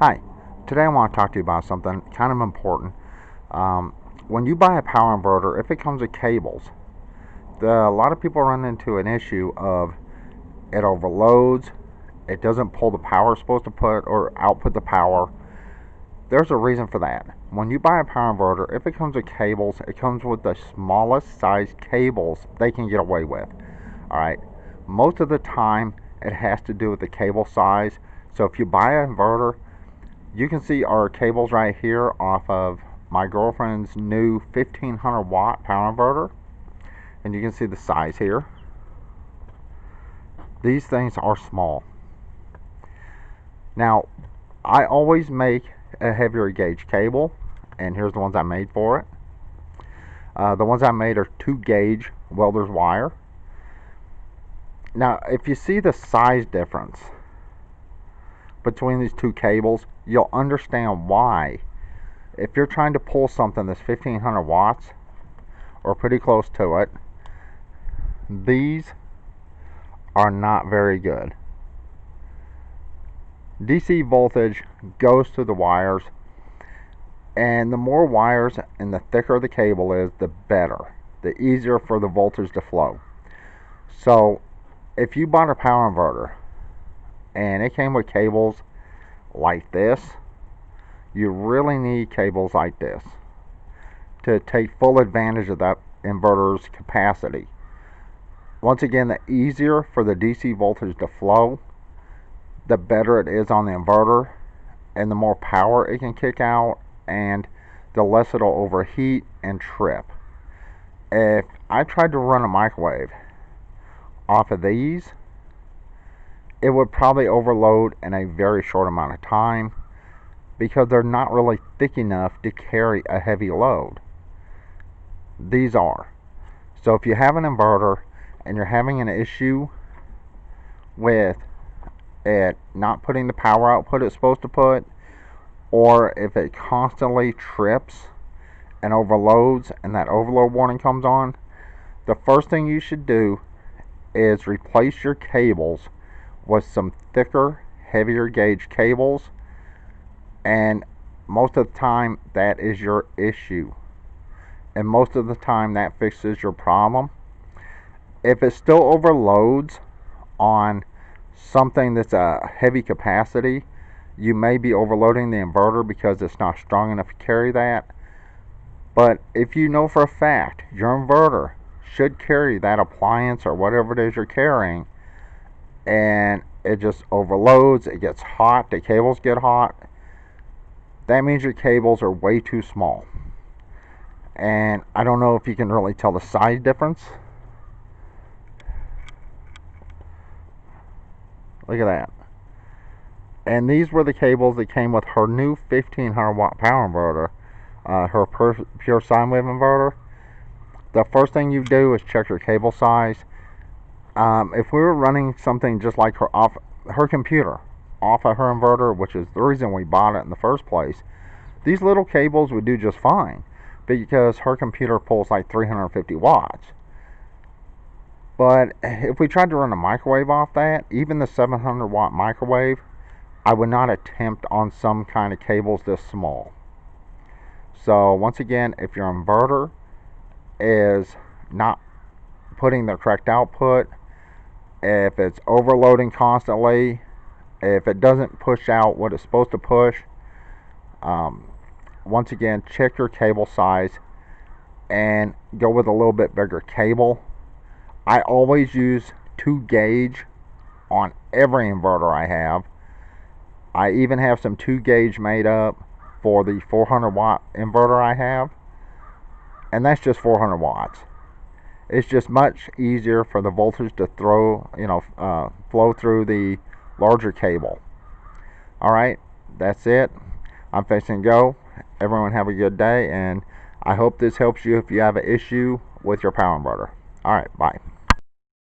Hi, today I want to talk to you about something kind of important. When you buy a power inverter, if it comes with cables, a lot of people run into an issue of it overloads, it doesn't pull the power it's supposed to put or output the power. There's a reason for that. When you buy a power inverter, if it comes with cables, it comes with the smallest size cables they can get away with. Alright, most of the time it has to do with the cable size. So if you buy an inverter, you can see our cables right here off of my girlfriend's new 1500 watt power inverter, and you can see the size here. These things are small. Now, I always make a heavier gauge cable, and here's the ones I made for it. The ones I made are 2 gauge welder's wire. Now, if you see the size difference between these 2 cables, you'll understand why. If you're trying to pull something that's 1500 watts or pretty close to it, these are not very good. DC voltage goes through the wires, and the more wires and the thicker the cable is, the better, the easier for the voltage to flow. So if you bought a power inverter and it came with cables like this, you really need cables like this to take full advantage of that inverter's capacity. Once again, the easier for the DC voltage to flow, the better it is on the inverter, and the more power it can kick out, and the less it'll overheat and trip. If I tried to run a microwave off of these, it would probably overload in a very short amount of time because they're not really thick enough to carry a heavy load. These are. So if you have an inverter and you're having an issue with it not putting the power output it's supposed to put, or if it constantly trips and overloads and that overload warning comes on, the first thing you should do is replace your cables with some thicker, heavier gauge cables, and most of the time that is your issue, and most of the time that fixes your problem. If it still overloads on something that's a heavy capacity, you may be overloading the inverter because it's not strong enough to carry that. But if you know for a fact your inverter should carry that appliance or whatever it is you're carrying, and it just overloads, it gets hot, the cables get hot, that means your cables are way too small. And I don't know if you can really tell the size difference. Look at that. And these were the cables that came with her new 1500 watt power inverter, her pure sine wave inverter. The first thing you do is check your cable size. If we were running something just like her off her computer, off of her inverter, which is the reason we bought it in the first place, these little cables would do just fine because her computer pulls like 350 watts. But if we tried to run a microwave off that, even the 700 watt microwave, I would not attempt on some kind of cables this small. So once again, if your inverter is not putting the correct output, if it's overloading constantly, if it doesn't push out what it's supposed to push, once again, check your cable size and go with a little bit bigger cable. I always use 2 gauge on every inverter I have. I even have some 2 gauge made up for the 400 watt inverter I have, and that's just 400 watts. It's just much easier for the voltage to flow through the larger cable. Alright, that's it. I'm fixing to go. Everyone have a good day, and I hope this helps you if you have an issue with your power inverter. Alright, bye.